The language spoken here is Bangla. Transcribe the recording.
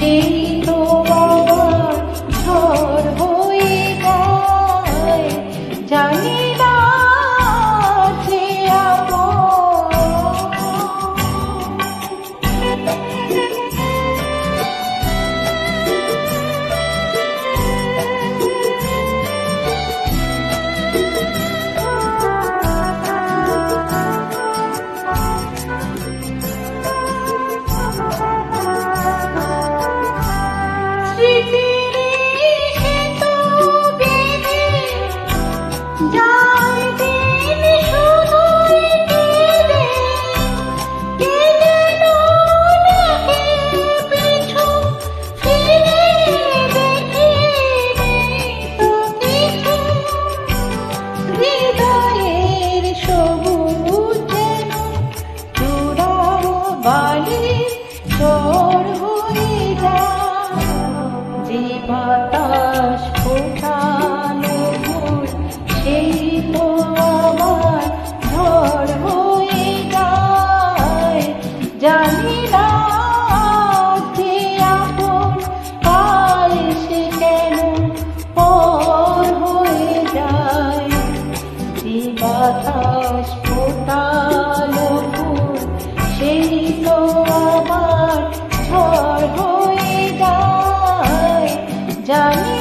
সেই তো আবার ঝড় হয়ে যায়, জানি না যে বাতাস ফোটানো ফুল সেই তো আবার ঝড় হয়ে যায়, জানি না যে আপন কাল সে কেন পর হয়ে যায়। যে বাতাস ফোটানো ফুল সেই তো আবার ঝড় হয়ে যায়, জানি